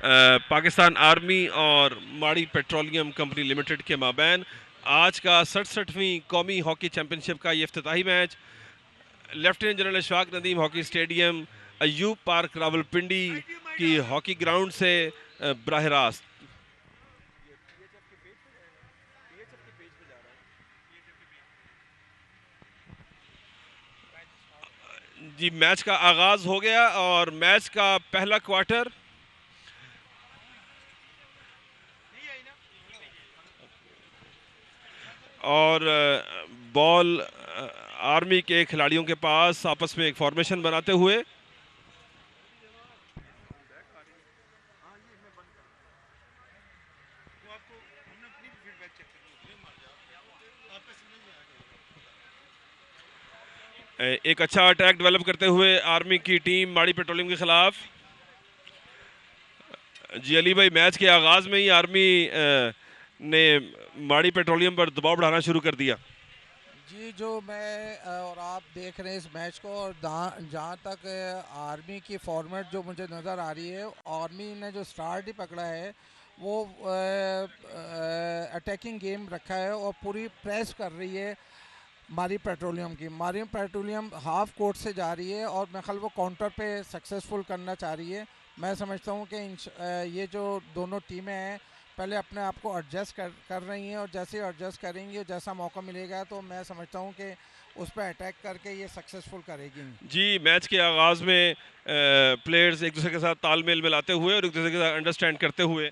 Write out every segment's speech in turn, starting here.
Pakistan army और माड़ी petroleum company limited के माबैन आज का 67वीं कौमी हॉकी चैम्पियनशिप का ये इफ्तिताही match lieutenant general Ashfaq Nadeem hockey stadium Ayub park Rawalpindi की हॉकी ग्राउंड से बराह रास्त। जी मैच का आगाज हो गया और मैच का पहला क्वार्टर और बॉल आर्मी के खिलाड़ियों के पास आपस में एक फॉर्मेशन बनाते हुए एक अच्छा अटैक डेवलप करते हुए आर्मी की टीम माड़ी पेट्रोलियम के खिलाफ। जी अली भाई, मैच के आगाज में ही आर्मी ने माड़ी पेट्रोलियम पर दबाव बढ़ाना शुरू कर दिया। जी, जो मैं और आप देख रहे हैं इस मैच को, और जहाँ तक आर्मी की फॉर्मेट जो मुझे नज़र आ रही है, आर्मी ने जो स्टार्ट ही पकड़ा है वो अटैकिंग गेम रखा है और पूरी प्रेस कर रही है मारी पेट्रोलियम की। मारी पेट्रोलियम हाफ कोर्ट से जा रही है और मैं ख्याल वो काउंटर पे सक्सेसफुल करना चाह रही है। मैं समझता हूँ कि ये जो दोनों टीमें हैं पहले अपने आप को एडजस्ट कर रही हैं, और जैसे ही एडजस्ट करेंगी, जैसा मौका मिलेगा तो मैं समझता हूँ कि उस पर अटैक करके ये सक्सेसफुल करेगी। जी मैच के आगाज में प्लेयर्स एक दूसरे के साथ तालमेल मिलाते हुए और एक दूसरे के साथ अंडरस्टैंड करते हुए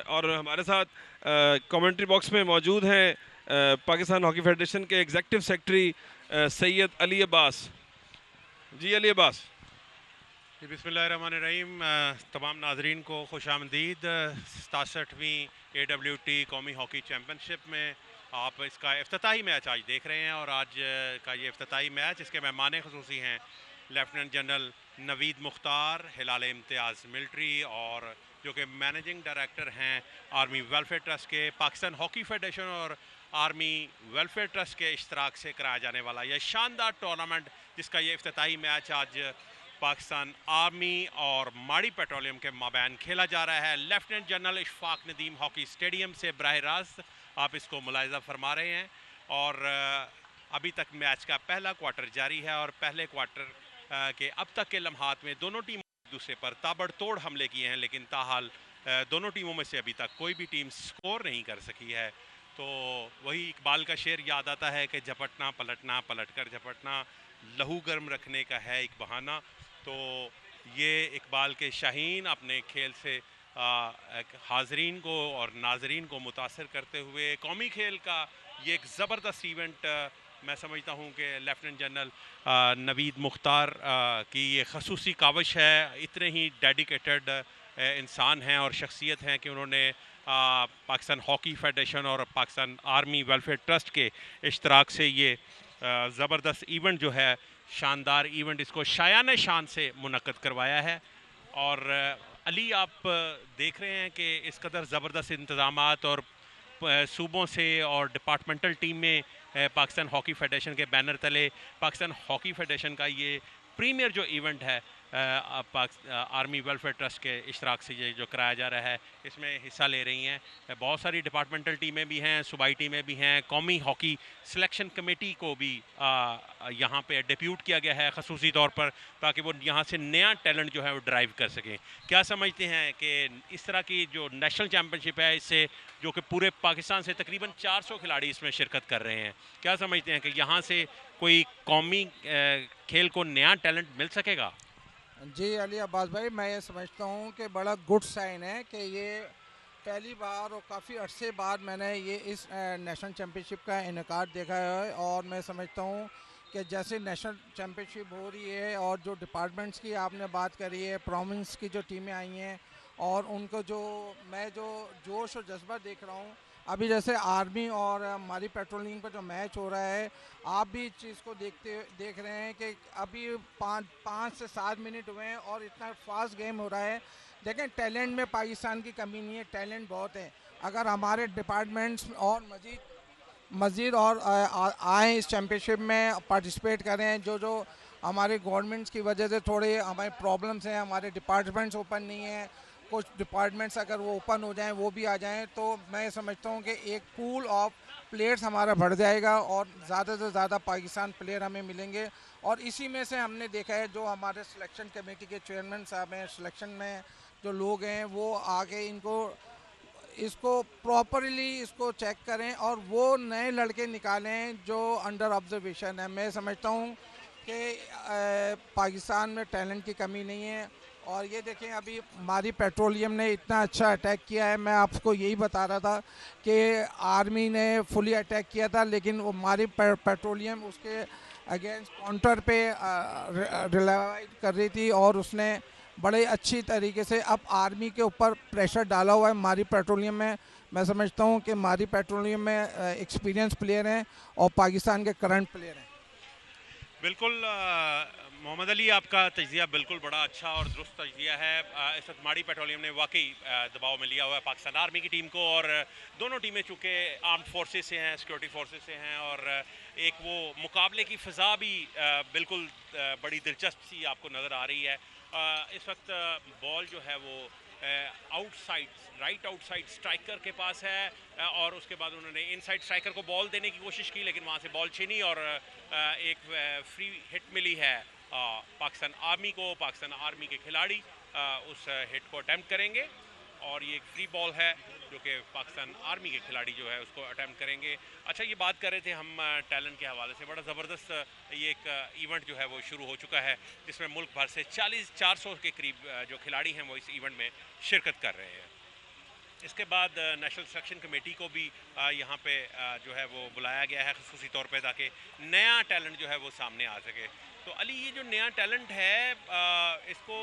और हमारे साथ कमेंट्री बॉक्स में मौजूद हैं पाकिस्तान हॉकी फेडरेशन के एग्जीक्यूटिव सेक्रेटरी सैयद अली अब्बास। जी अली अब्बास। बिस्मिल्लाहिर्रहमानिर्रहीम। तमाम नाजरीन को खुश आमदीद 67वीं AWT कौमी हॉकी चैम्पियनशिप में। आप इसका इफ्तिताही मैच आज देख रहे हैं और आज का ये इफ्तिताही मैच, इसके मेहमान खुसूसी हैं लेफ्टिनेंट जनरल नवीद मुख्तार हिलाल इम्तियाज़ मिलिट्री, और जो कि मैनेजिंग डायरेक्टर हैं आर्मी वेलफेयर ट्रस्ट के। पाकिस्तान हॉकी फेडरेशन और आर्मी वेलफेयर ट्रस्ट के इश्तराक से कराया जाने वाला यह शानदार टूर्नामेंट, जिसका ये इफ्तिताही मैच आज पाकिस्तान आर्मी और माड़ी पेट्रोलियम के माबैन खेला जा रहा है lieutenant general Ashfaq Nadeem hockey stadium से बराह रास्त आप इसको मुलाहिजा फरमा रहे हैं। और अभी तक मैच का पहला क्वार्टर जारी है और पहले क्वार्टर के अब तक के लम्हात में दोनों टीम एक दूसरे पर ताबड़तोड़ हमले किए हैं, लेकिन ताहाल दोनों टीमों में से अभी तक कोई भी टीम स्कोर नहीं कर सकी है। तो वही इकबाल का शेर याद आता है कि झपटना पलटना, पलट कर झपटना लहू गर्म रखने का है एक बहाना। तो ये इकबाल के शाहीन अपने खेल से हाजरीन को और नाजरीन को मुतासर करते हुए कौमी खेल का ये एक ज़बरदस्त इवेंट मैं समझता हूँ कि लेफ्टिनेंट जनरल नवीद मुख्तार की ये खसूसी काविश है। इतने ही डेडिकेटेड इंसान हैं और शख्सियत हैं कि उन्होंने पाकिस्तान हॉकी फेडरेशन और पाकिस्तान आर्मी वेलफेयर ट्रस्ट के इश्तराक से ये ज़बरदस्त इवेंट जो है, शानदार इवेंट, इसको शायान शान से मुनक्कद करवाया है। और अली, आप देख रहे हैं कि इस कदर ज़बरदस्त इंतज़ामात और सूबों से और डिपार्टमेंटल टीम में पाकिस्तान हॉकी फेडरेशन के बैनर तले पाकिस्तान हॉकी फेडरेशन का ये प्रीमियर जो इवेंट है आर्मी वेलफेयर ट्रस्ट के इश्तराक से ये जो कराया जा रहा है, इसमें हिस्सा ले रही हैं बहुत सारी डिपार्टमेंटल टीमें भी हैं, सूबाई टीमें भी हैं। कौमी हॉकी सिलेक्शन कमेटी को भी यहाँ पे डिप्यूट किया गया है खसूसी तौर पर, ताकि वो यहाँ से नया टैलेंट जो है वो ड्राइव कर सकें। क्या समझते हैं कि इस तरह की जो नेशनल चैम्पियनशिप है, इससे जो कि पूरे पाकिस्तान से तकरीबन 400 खिलाड़ी इसमें शिरकत कर रहे हैं, क्या समझते हैं कि यहाँ से कोई कौमी खेल को नया टैलेंट मिल सकेगा? जी अली अब्बास भाई, मैं ये समझता हूँ कि बड़ा गुड साइन है कि ये पहली बार और काफ़ी अरसे बाद मैंने ये इस नेशनल चैम्पियनशिप का इनकार देखा है। और मैं समझता हूँ कि जैसे नेशनल चैम्पियनशिप हो रही है और जो डिपार्टमेंट्स की आपने बात करी है, प्रोविंस की जो टीमें आई हैं और उनको जो मैं जो जोश और जज्बा देख रहा हूँ अभी, जैसे आर्मी और हमारी पेट्रोलिंग पर जो मैच हो रहा है, आप भी इस चीज़ को देख रहे हैं कि अभी 5 से 7 मिनट हुए हैं और इतना फास्ट गेम हो रहा है। देखें, टैलेंट में पाकिस्तान की कमी नहीं है, टैलेंट बहुत है। अगर हमारे डिपार्टमेंट्स और मज़ीद और आए इस चैम्पियनशिप में पार्टिसिपेट करें, जो हमारे गवर्नमेंट्स की वजह से थोड़े हमारे प्रॉब्लम्स हैं, हमारे डिपार्टमेंट्स ओपन नहीं हैं, कुछ डिपार्टमेंट्स अगर वो ओपन हो जाएं, वो भी आ जाएं, तो मैं समझता हूं कि एक पूल ऑफ प्लेयर्स हमारा बढ़ जाएगा और ज़्यादा से ज़्यादा पाकिस्तान प्लेयर हमें मिलेंगे। और इसी में से हमने देखा है जो हमारे सिलेक्शन कमेटी के चेयरमैन साहब हैं, सिलेक्शन में जो लोग हैं, वो आगे इनको इसको प्रॉपरली इसको चेक करें और वो नए लड़के निकालें जो अंडर ऑब्जर्वेशन है। मैं समझता हूँ कि पाकिस्तान में टैलेंट की कमी नहीं है। और ये देखें, अभी मारी पेट्रोलियम ने इतना अच्छा अटैक किया है। मैं आपको यही बता रहा था कि आर्मी ने फुली अटैक किया था, लेकिन वो मारी पेट्रोलियम उसके अगेंस्ट काउंटर पे रिलाई कर रही थी और उसने बड़े अच्छी तरीके से अब आर्मी के ऊपर प्रेशर डाला हुआ है मारी पेट्रोलियम में। मैं समझता हूँ कि मारी पेट्रोलियम में एक्सपीरियंस प्लेयर हैं और पाकिस्तान के करंट प्लेयर हैं। बिल्कुल मोहम्मद अली, आपका तजिया बिल्कुल बड़ा अच्छा और दुरुस्त तजिया है। इस वक्त माड़ी पेट्रोलियम ने वाकई दबाव में लिया हुआ है पाकिस्तान आर्मी की टीम को, और दोनों टीमें चूँकि आर्म्ड फोर्सेस से हैं, सिक्योरिटी फोर्सेस से हैं, और एक वो मुकाबले की फ़िज़ा भी बिल्कुल बड़ी दिलचस्प सी आपको नज़र आ रही है। इस वक्त बॉल जो है वो आउटसाइड, राइट आउटसाइड स्ट्राइकर के पास है, और उसके बाद उन्होंने इनसाइड स्ट्राइकर को बॉल देने की कोशिश की, लेकिन वहाँ से बॉल छीनी और एक फ्री हिट मिली है पाकिस्तान आर्मी को। पाकिस्तान आर्मी के खिलाड़ी उस हिट को अटैम्प्ट करेंगे, और ये एक फ्री बॉल है जो कि पाकिस्तान आर्मी के खिलाड़ी जो है उसको अटैम्प्ट करेंगे। अच्छा, ये बात कर रहे थे हम टैलेंट के हवाले से, बड़ा ज़बरदस्त ये एक इवेंट जो है वो शुरू हो चुका है, जिसमें मुल्क भर से 400 के करीब जो खिलाड़ी हैं वो इस इवेंट में शिरकत कर रहे हैं। इसके बाद नेशनल सिलेक्शन कमेटी को भी यहाँ पे जो है वो बुलाया गया है ख़ुसूसी तौर पे, ताकि नया टैलेंट जो है वो सामने आ सके। तो अली, ये जो नया टैलेंट है इसको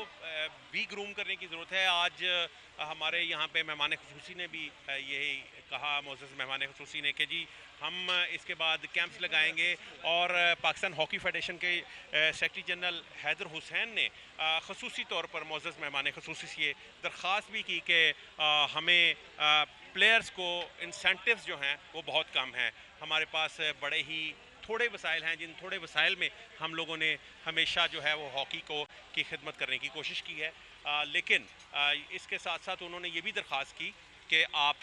भी ग्रूम करने की ज़रूरत है। आज हमारे यहाँ पे मेहमान ख़ुसूसी ने भी यही कहा, मोअज़्ज़ज़ मेहमान ख़ुसूसी ने, कि जी हम इसके बाद कैंप्स लगाएंगे, और पाकिस्तान हॉकी फेडरेशन के सेक्रेटरी जनरल हैदर हुसैन ने ख़ुसूसी तौर पर मोअज़्ज़ज़ मेहमान ख़ुसूसी से ये दरख्वास्त भी की कि हमें प्लेयर्स को इंसेंटिव्स जो हैं वो बहुत कम हैं। हमारे पास बड़े ही थोड़े वसाइल हैं, जिन थोड़े वसाइल में हम लोगों ने हमेशा जो है वो हॉकी को की खिदमत करने की कोशिश की है। लेकिन इसके साथ साथ उन्होंने ये भी दरख्वास्त की कि आप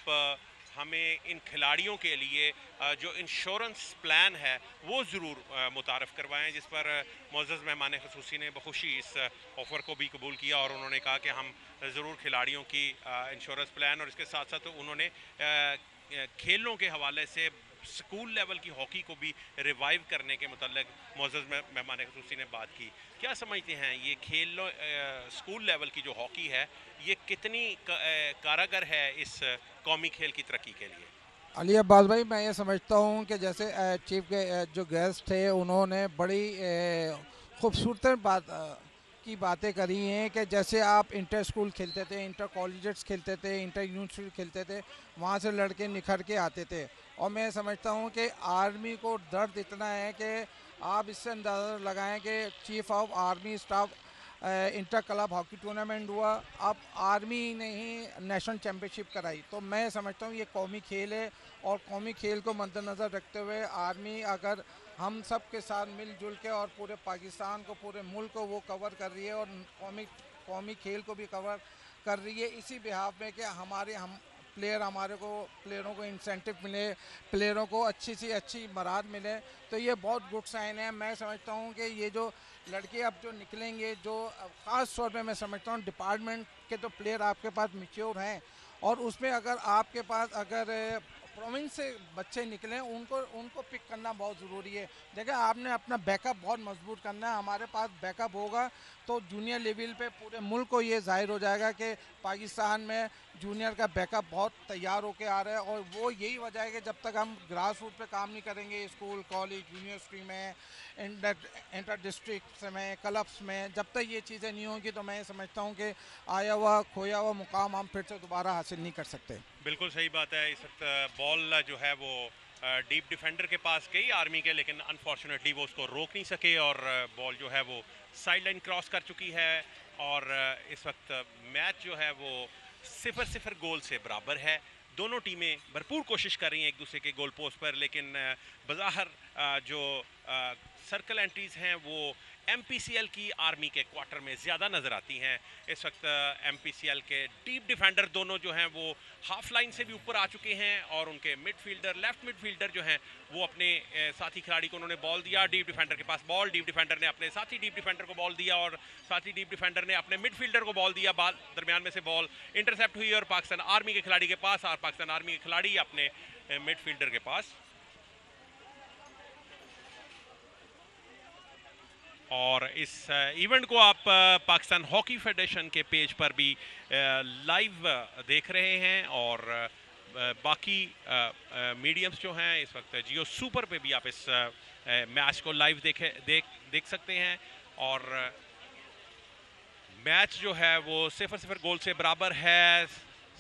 हमें इन खिलाड़ियों के लिए जो इंश्योरेंस प्लान है वो ज़रूर मुतारफ़ करवाएं, जिस पर मोअज़्ज़ज़ मेहमान ख़ुसूसी ने बखुशी इस ऑफ़र को भी कबूल किया, और उन्होंने कहा कि हम ज़रूर खिलाड़ियों की इंश्योरेंस प्लान, और इसके साथ साथ उन्होंने खेलों के हवाले से स्कूल लेवल की हॉकी को भी रिवाइव करने के मतलब मोअज़्ज़ज़ मेहमान ख़ुसूसी ने बात की। क्या समझते हैं ये खेलों स्कूल लेवल की जो हॉकी है ये कितनी कारगर है इस कौमी खेल की तरक्की के लिए? अली अब्बास भाई, मैं ये समझता हूँ कि जैसे चीफ के जो गेस्ट थे उन्होंने बड़ी खूबसूरत की बातें करी हैं कि जैसे आप इंटर स्कूल खेलते थे, इंटर कॉलेजेस खेलते थे, इंटर यूनिवर्सिटी खेलते थे, वहाँ से लड़के निखर के आते थे। और मैं समझता हूँ कि आर्मी को दर्द इतना है कि आप इससे अंदाज़ा लगाएं कि chief of army staff inter club hockey tournament हुआ, अब आर्मी ने ही नेशनल चैम्पियनशिप कराई। तो मैं समझता हूँ ये कौमी खेल है, और कौमी खेल को मद्देनज़र रखते हुए आर्मी अगर हम सब के साथ मिलजुल के और पूरे पाकिस्तान को, पूरे मुल्क को वो कवर कर रही है, और कौमी खेल को भी कवर कर रही है, इसी बिहाफ में कि हम प्लेयरों को इंसेंटिव मिले, प्लेयरों को अच्छी सी अच्छी मराद मिले, तो ये बहुत गुड साइन है। मैं समझता हूँ कि ये जो लड़के अब जो निकलेंगे, जो ख़ास तौर पे मैं समझता हूँ डिपार्टमेंट के तो प्लेयर आपके पास मैच्योर हैं, और उसमें अगर आपके पास अगर प्रोविंस से बच्चे निकले, उनको पिक करना बहुत ज़रूरी है। देखिए, आपने अपना बैकअप बहुत मजबूत करना है। हमारे पास बैकअप होगा तो जूनियर लेवल पे पूरे मुल्क को ये जाहिर हो जाएगा कि पाकिस्तान में जूनियर का बैकअप बहुत तैयार होके आ रहा है। और वो यही वजह है कि जब तक हम ग्रास रूट पे काम नहीं करेंगे, स्कूल, कॉलेज, यूनिवर्सिटी में, इंटर डिस्ट्रिक्ट में, क्लब्स में, जब तक ये चीज़ें नहीं होंगी, तो मैं समझता हूँ कि आया हुआ खोया हुआ मुकाम हम फिर से दोबारा हासिल नहीं कर सकते। बिल्कुल सही बात है। इस वक्त बॉल जो है वो डीप डिफेंडर के पास गई आर्मी के, लेकिन अनफॉर्चुनेटली वो उसको रोक नहीं सके, और बॉल जो है वो साइड लाइन क्रॉस कर चुकी है, और इस वक्त मैच जो है वो 0-0 गोल से बराबर है। दोनों टीमें भरपूर कोशिश कर रही हैं एक दूसरे के गोल पोस्ट पर, लेकिन बज़ाहिर जो सर्कल एंट्रीज़ हैं वो MPCL की आर्मी के क्वार्टर में ज़्यादा नज़र आती हैं। इस वक्त MPCL के डीप डिफेंडर दोनों जो हैं वो हाफ लाइन से भी ऊपर आ चुके हैं और उनके मिडफील्डर, लेफ्ट मिडफील्डर जो हैं वो अपने साथी खिलाड़ी को उन्होंने बॉल दिया। डीप डिफेंडर के पास बॉल, डीप डिफेंडर ने अपने साथी डीप डिफेंडर को बॉल दिया और साथी डीप डिफेंडर ने अपने मिडफील्डर को बॉल दिया। दरमियान में से बॉल इंटरसेप्ट हुई और पाकिस्तान आर्मी के खिलाड़ी के पास, और पाकिस्तान आर्मी के खिलाड़ी अपने मिडफील्डर के पास। और इस इवेंट को आप पाकिस्तान हॉकी फेडरेशन के पेज पर भी लाइव देख रहे हैं और बाकी मीडियम्स जो हैं इस वक्त जियो सुपर पे भी आप इस मैच को लाइव देख सकते हैं। और मैच जो है वो 0-0 गोल से बराबर है।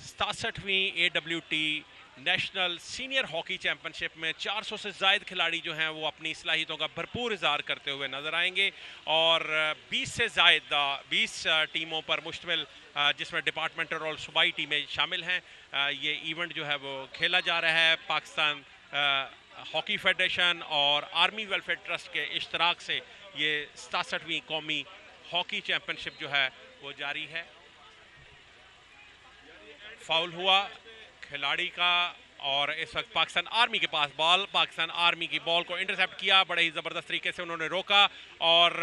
67वीं AWT national senior hockey championship में 400 से ज़ायद खिलाड़ी जो हैं वो अपनी सलाहियतों का भरपूर इज़हार करते हुए नज़र आएंगे और 20 से ज़ायद 20 टीमों पर मुश्तमिल, जिसमें डिपार्टमेंटल और सूबाई टीमें शामिल हैं, ये इवेंट जो है वो खेला जा रहा है। पाकिस्तान हॉकी फेडरेशन और आर्मी वेलफेयर ट्रस्ट के इश्तराक से ये 67वीं कौमी हॉकी चैंपियनशिप जो है वो जारी है। फाउल हुआ खिलाड़ी का और इस वक्त पाकिस्तान आर्मी के पास बॉल, पाकिस्तान आर्मी की बॉल को इंटरसेप्ट किया, बड़े ही ज़बरदस्त तरीके से उन्होंने रोका और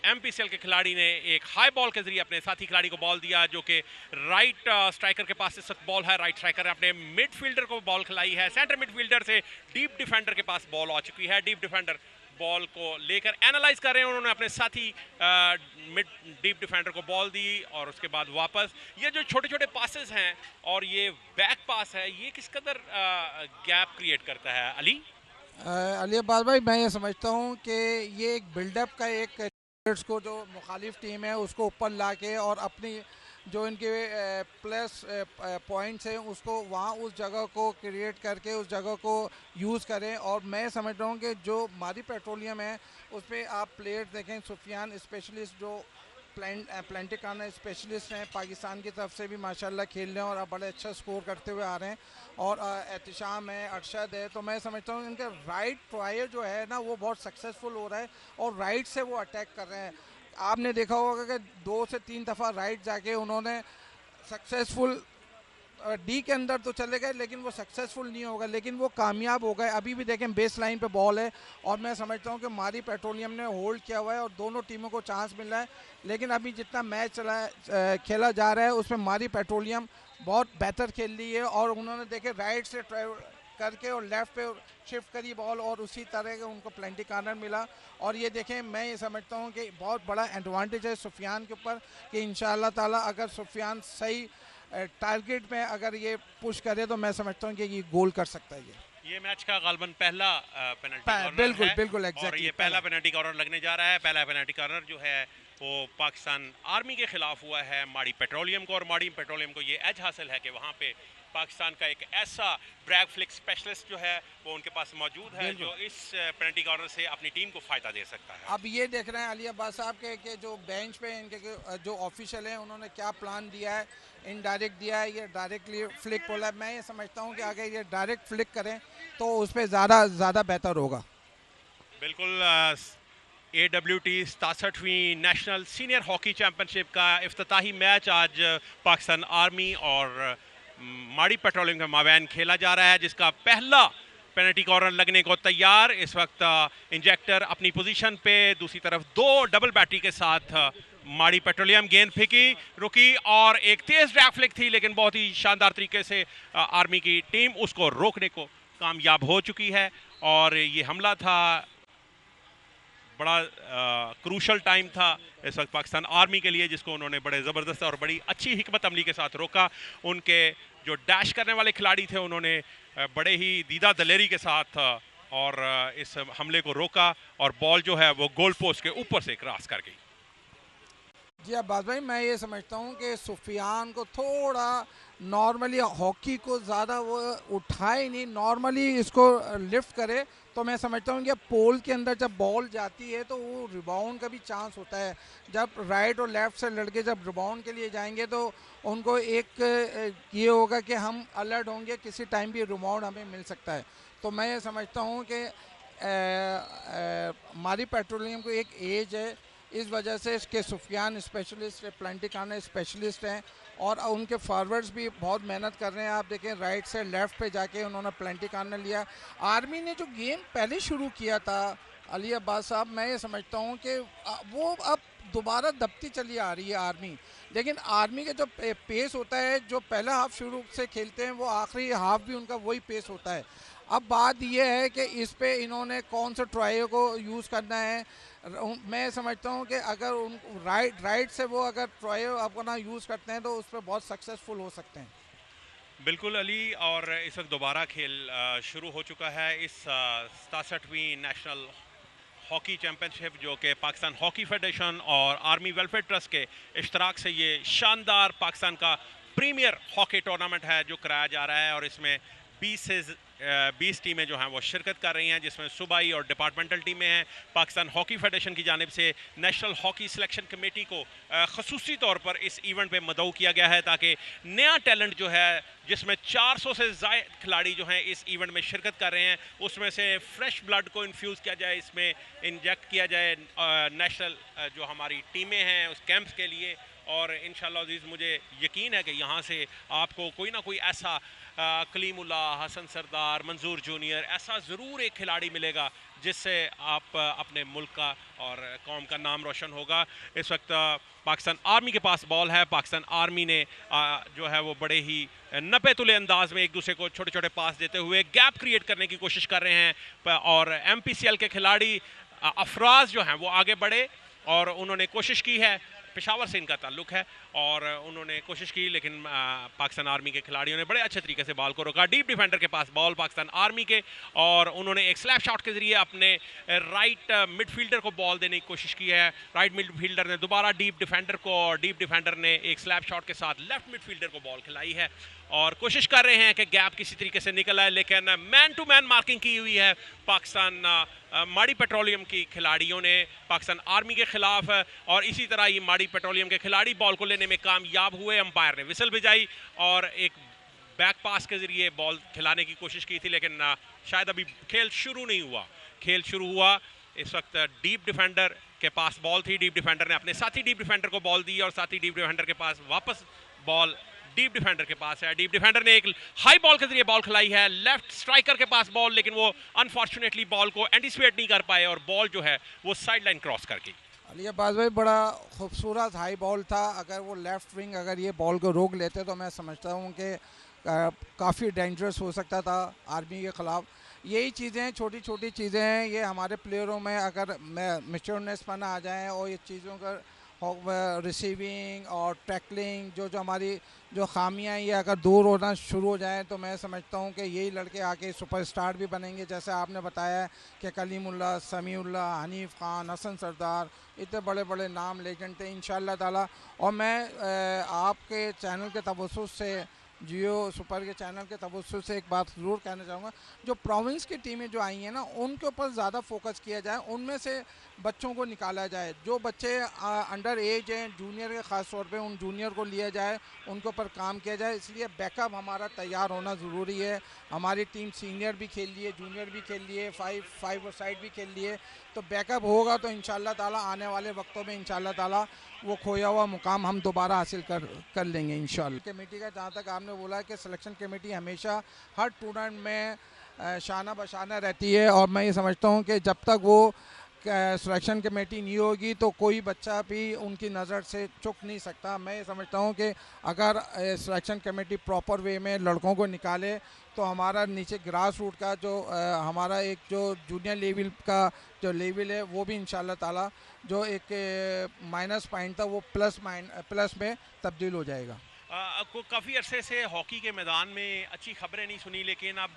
MPCL के खिलाड़ी ने एक हाई बॉल के जरिए अपने साथी खिलाड़ी को बॉल दिया जो कि राइट स्ट्राइकर के पास इस वक्त बॉल है। राइट स्ट्राइकर ने अपने मिडफील्डर को बॉल खिलाई है। सेंटर मिडफील्डर से डीप डिफेंडर के पास बॉल आ चुकी है। डीप डिफेंडर बॉल को लेकर एनालाइज कर रहे हैं, उन्होंने अपने साथी मिड डीप डिफेंडर को बॉल दी और उसके बाद वापस ये जो छोटे छोटे पासेस हैं और ये बैक पास है, ये किस कदर गैप क्रिएट करता है अली अब्बास भाई? मैं ये समझता हूँ कि ये एक बिल्डअप का एक को जो मुखालिफ टीम है उसको ऊपर ला के और अपनी जो इनके प्लस पॉइंट्स हैं उसको वहाँ उस जगह को क्रिएट करके उस जगह को यूज़ करें। और मैं समझ रहा हूँ कि जो मारी पेट्रोलियम है उस पर आप प्लेयर देखें, सुफियान स्पेशलिस्ट जो प्लेंटिक कार्नर स्पेशलिस्ट हैं पाकिस्तान की तरफ से भी माशाल्लाह खेल रहे हैं और अब बड़े अच्छा स्कोर करते हुए आ रहे हैं। और एहतिशाम है, अरशद है, तो मैं समझता हूँ इनका राइट ट्रायल जो है ना वो बहुत सक्सेसफुल हो रहा है और राइट से वो अटैक कर रहे हैं। आपने देखा होगा कि 2 से 3 दफ़ा राइट जाके उन्होंने सक्सेसफुल डी के अंदर तो चले गए लेकिन वो सक्सेसफुल नहीं होगा, लेकिन वो कामयाब हो गए। अभी भी देखें बेस लाइन पे बॉल है और मैं समझता हूँ कि मारी पेट्रोलियम ने होल्ड किया हुआ है और दोनों टीमों को चांस मिल रहा है। लेकिन अभी जितना मैच चला है खेला जा रहा है उसमें मारी पेट्रोलियम बहुत बेहतर खेल रही है और उन्होंने देखे राइट से करके और लेफ़्ट पे शिफ्ट करी बॉल और उसी तरह के उनको प्लेंटी कार्नर मिला। और ये देखें, मैं ये समझता हूँ कि बहुत बड़ा एडवांटेज है सुफियान के ऊपर कि इंशाअल्लाह ताला अगर सुफियान सही टारगेट में अगर ये पुश करे तो मैं समझता हूँ कि ये गोल कर सकता है। ये मैच का गालबन पहला पेनल्टी कॉर्नर बिल्कुल है बिल्कुल एग्जैक्टली, और ये पहला पेनल्टी कॉर्नर लगने जा रहा है। पहला पेनल्टी कॉर्नर जो है वो पाकिस्तान आर्मी के खिलाफ हुआ है माड़ी पेट्रोलियम को, और माड़ी पेट्रोलियम को ये एज हासिल है कि वहाँ पे पाकिस्तान का एक ऐसा ब्रैग फ्लिक स्पेशलिस्ट जो है वो उनके पास मौजूद है जो इस पेनल्टी कॉर्नर से अपनी टीम को फ़ायदा दे सकता है। अब ये देख रहे हैं अली अब्बास साहब के जो बेंच पे इनके जो ऑफिशियल हैं उन्होंने क्या प्लान दिया है, इनडायरेक्ट दिया है, ये डायरेक्टली फ्लिक बोला है। मैं ये समझता हूँ कि अगर ये डायरेक्ट फ्लिक करें तो उस पर ज़्यादा बेहतर होगा। बिल्कुल AWT 67वीं नेशनल सीनियर हॉकी चैंपियनशिप का इफ्तिताही मैच आज पाकिस्तान आर्मी और माड़ी पेट्रोलियम के माबैन खेला जा रहा है, जिसका पहला पेनल्टी कॉर्नर लगने को तैयार। इस वक्त इंजेक्टर अपनी पोजीशन पे, दूसरी तरफ 2 डबल बैटरी के साथ माड़ी पेट्रोलियम गेंद फेंकी, रुकी और एक तेज ड्रैग फ्लिक थी लेकिन बहुत ही शानदार तरीके से आर्मी की टीम उसको रोकने को कामयाब हो चुकी है। और ये हमला था, बड़ा क्रूशल टाइम था इस वक्त पाकिस्तान आर्मी के लिए, जिसको उन्होंने बड़े ज़बरदस्त और बड़ी अच्छी हिकमत अमली के साथ रोका। उनके जो डैश करने वाले खिलाड़ी थे उन्होंने बड़े ही दीदा दलेरी के साथ और इस हमले को रोका और बॉल जो है वो गोल पोस्ट के ऊपर से क्रॉस कर गई। जी अब्बास भाई, मैं ये समझता हूँ कि सुफियान को थोड़ा नॉर्मली हॉकी को ज़्यादा वो उठाए नहीं, नॉर्मली इसको लिफ्ट करे तो मैं समझता हूँ कि पोल के अंदर जब बॉल जाती है तो वो रिबाउंड का भी चांस होता है। जब राइट और लेफ़्ट से लड़के जब रिबाउंड के लिए जाएंगे तो उनको एक ये होगा कि हम अलर्ट होंगे, किसी टाइम भी रिबाउंड हमें मिल सकता है। तो मैं ये समझता हूँ कि हमारी पेट्रोलियम को एक एज है इस वजह से इसके सुफियान स्पेशलिस्ट है, प्लेंटी खाना स्पेशलिस्ट हैं और उनके फॉरवर्ड्स भी बहुत मेहनत कर रहे हैं। आप देखें राइट से लेफ्ट पे जाके उन्होंने प्लेंटी खाना लिया। आर्मी ने जो गेम पहले शुरू किया था अली अब्बास साहब, मैं ये समझता हूँ कि वो अब दोबारा दबती चली आ रही है आर्मी। लेकिन आर्मी के जो पेस होता है, जो पहला हाफ शुरू से खेलते हैं वो आखिरी हाफ भी उनका वही पेस होता है। अब बात यह है कि इस पे इन्होंने कौन सा ट्रायो को यूज़ करना है। मैं समझता हूँ कि अगर उन राइट से वो अगर ट्रायो अपना यूज़ करते हैं तो उस पर बहुत सक्सेसफुल हो सकते हैं। बिल्कुल अली, और इस वक्त दोबारा खेल शुरू हो चुका है। इस 67वीं नेशनल हॉकी चैम्पियनशिप जो कि पाकिस्तान हॉकी फेडरेशन और आर्मी वेलफेयर ट्रस्ट के इश्तराक से ये शानदार पाकिस्तान का प्रीमियर हॉकी टूर्नामेंट है जो कराया जा रहा है। और इसमें 20 टीमें जो हैं वो शिरकत कर रही हैं, जिसमें सूबाई और डिपार्टमेंटल टीमें हैं। पाकिस्तान हॉकी फेडरेशन की जानिब से नेशनल हॉकी सिलेक्शन कमेटी को खसूसी तौर पर इस इवेंट पे मदऊ किया गया है ताकि नया टैलेंट जो है, जिसमें 400 से ज़ायद खिलाड़ी जो हैं इस इवेंट में शिरकत कर रहे हैं, उसमें से फ्रेश ब्लड को इन्फ्यूज़ किया जाए, इसमें इंजेक्ट किया जाए नेशनल जो हमारी टीमें हैं उस कैंप्स के लिए। और इंशाल्लाह अज़ीज़ मुझे यकीन है कि यहाँ से आपको कोई ना कोई ऐसा कलीमुल्ला, हसन सरदार, मंजूर जूनियर, ऐसा ज़रूर एक खिलाड़ी मिलेगा जिससे आप अपने मुल्क का और कौम का नाम रोशन होगा। इस वक्त पाकिस्तान आर्मी के पास बॉल है। पाकिस्तान आर्मी ने जो है वो बड़े ही नपे तुले अंदाज में एक दूसरे को छोटे छोटे पास देते हुए गैप क्रिएट करने की कोशिश कर रहे हैं। और MPCL के खिलाड़ी अफराज जो हैं वो आगे बढ़े और उन्होंने कोशिश की है, पेशावर से इनका ताल्लुक है, और उन्होंने कोशिश की, लेकिन पाकिस्तान आर्मी के खिलाड़ियों ने बड़े अच्छे तरीके से बॉल को रोका। डीप डिफेंडर के पास बॉल पाकिस्तान आर्मी के, और उन्होंने एक स्लैप शॉट के जरिए अपने राइट मिडफील्डर को बॉल देने की कोशिश की है। राइट मिडफील्डर ने दोबारा डीप डिफेंडर को, और डीप डिफेंडर ने एक स्लैप शॉट के साथ लेफ्ट मिडफील्डर को बॉल खिलाई है और कोशिश कर रहे हैं कि गैप किसी तरीके से निकल आए। लेकिन मैन टू मैन मार्किंग की हुई है पाकिस्तान माड़ी पेट्रोलियम की खिलाड़ियों ने पाकिस्तान आर्मी के खिलाफ, और इसी तरह ये माड़ी पेट्रोलियम के खिलाड़ी बॉल को लेने में कामयाब हुए। अंपायर ने विसल बजाई और एक बैक पास के जरिए बॉल खिलाने की कोशिश की थी, लेकिन शायद अभी खेल शुरू नहीं हुआ। खेल शुरू हुआ, इस वक्त डीप डिफेंडर के पास बॉल थी, डीप डिफेंडर ने अपने साथी डीप डिफेंडर को बॉल दी और साथी डीप डिफेंडर के पास वापस बॉल डीप डिफेंडर के पास है। डीप डिफेंडर ने एक हाई बॉल के जरिए बॉल खिलाई है लेफ्ट स्ट्राइकर के पास बॉल, लेकिन वो अनफॉर्चुनेटली बॉल को एंटिसिपेट नहीं कर पाए और बॉल जो है वो साइड लाइन क्रॉस कर गई। अली अब्बास भाई, बड़ा खूबसूरत हाई बॉल था। अगर वो लेफ्ट विंग अगर ये बॉल को रोक लेते तो मैं समझता हूँ कि काफ़ी डेंजरस हो सकता था आर्मी के ख़िलाफ़। यही चीज़ें, छोटी छोटी चीज़ें हैं, ये हमारे प्लेयरों में अगर मैच्योरनेस पन आ जाए और ये चीज़ों का रिसीविंग और टैकलिंग जो हमारी जो खामियां ये अगर दूर होना शुरू हो जाए तो मैं समझता हूँ कि यही लड़के आके सुपरस्टार भी बनेंगे। जैसे आपने बताया कि कलीमुल्ला, समीउल्ला, हनीफ खान, हसन सरदार, इतने बड़े बड़े नाम लेजेंड थे इंशाअल्लाह ताला। और मैं आपके चैनल के तवज्जुह से, जियो सुपर के चैनल के तवज्जुह से एक बात ज़रूर कहना चाहूँगा, जो प्रोविंस की टीमें जो आई हैं ना, उनके ऊपर ज़्यादा फोकस किया जाए, उनमें से बच्चों को निकाला जाए। जो बच्चे अंडर एज हैं, जूनियर के ख़ास तौर पे, उन जूनियर को लिया जाए, उनके ऊपर काम किया जाए। इसलिए बैकअप हमारा तैयार होना ज़रूरी है। हमारी टीम सीनियर भी खेल लिए, जूनियर भी खेल लिए, फाइव साइड भी खेल लिए, तो बैकअप होगा तो इंशाअल्लाह ताला आने वाले वक्तों में इंशाअल्लाह ताला वो खोया हुआ मुकाम हम दोबारा हासिल कर लेंगे इंशाअल्लाह। कमेटी का जहाँ तक आपने बोला है कि सिलेक्शन कमेटी हमेशा हर टूर्नामेंट में शाना बशाना रहती है, और मैं ये समझता हूँ कि जब तक वो सिलेक्शन कमेटी नहीं होगी तो कोई बच्चा भी उनकी नज़र से चुक नहीं सकता। मैं ये समझता हूँ कि अगर सिलेक्शन कमेटी प्रॉपर वे में लड़कों को निकाले तो हमारा नीचे ग्रास रूट का जो हमारा एक जो जूनियर लेवल का जो लेवल है वो भी इंशाल्लाह ताला जो एक माइनस पॉइंट था वो प्लस में तब्दील हो जाएगा। काफ़ी अरसे से हॉकी के मैदान में अच्छी खबरें नहीं सुनी, लेकिन अब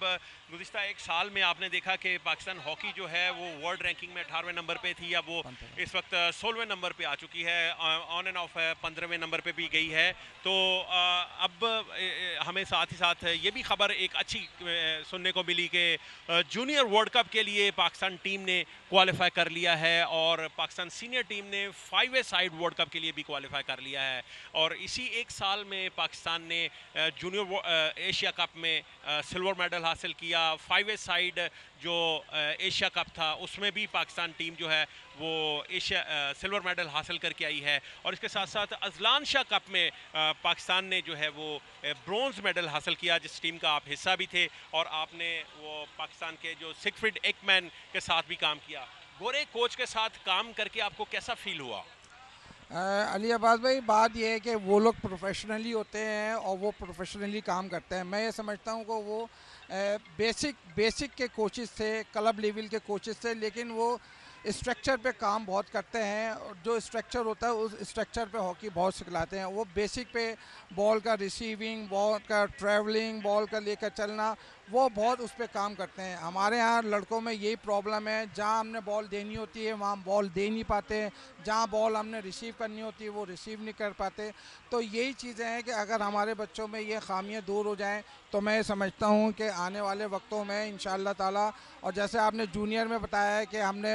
गुज़िश्ता एक साल में आपने देखा कि पाकिस्तान हॉकी जो है वो वर्ल्ड रैंकिंग में 18वें नंबर पे थी, अब वो इस वक्त 16वें नंबर पे आ चुकी है, ऑन एंड ऑफ 15वें नंबर पे भी गई है। तो अब हमें साथ ही साथ ये भी खबर एक अच्छी सुनने को मिली कि जूनियर वर्ल्ड कप के लिए पाकिस्तान टीम ने क्वालिफाई कर लिया है, और पाकिस्तान सीनियर टीम ने 5 साइड वर्ल्ड कप के लिए भी क्वालिफाई कर लिया है। और इसी एक साल में में पाकिस्तान ने जूनियर एशिया कप में सिल्वर मेडल हासिल किया। 5 साइड जो एशिया कप था उसमें भी पाकिस्तान टीम जो है वो सिल्वर मेडल हासिल करके आई है। और इसके साथ साथ अजलान शाह कप में पाकिस्तान ने जो है वो ब्रॉन्ज मेडल हासिल किया, जिस टीम का आप हिस्सा भी थे, और आपने वो पाकिस्तान के जो सिगफ्रिड एकमैन के साथ भी काम किया। गोरे कोच के साथ काम करके आपको कैसा फील हुआ? अली अब्बास भाई, बात यह है कि वो लोग प्रोफेशनली होते हैं और वो प्रोफेशनली काम करते हैं। मैं ये समझता हूँ कि वो बेसिक के कोचेस थे, क्लब लेवल के कोचेस थे, लेकिन वो स्ट्रक्चर पे काम बहुत करते हैं। और जो स्ट्रक्चर होता है उस स्ट्रक्चर पे हॉकी बहुत सिखलाते हैं। वो बेसिक पे बॉल का रिसीविंग, बॉल का ट्रैवलिंग, बॉल का लेकर चलना, वो बहुत उस पर काम करते हैं। हमारे यहाँ लड़कों में यही प्रॉब्लम है, जहाँ हमने बॉल देनी होती है वहाँ बॉल दे नहीं पाते, जहाँ बॉल हमने रिसीव करनी होती है वो रिसीव नहीं कर पाते। तो यही चीज़ें हैं कि अगर हमारे बच्चों में ये खामियां दूर हो जाएं तो मैं समझता हूँ कि आने वाले वक्तों में इंशाअल्लाह ताला, और जैसे आपने जूनियर में बताया है कि हमने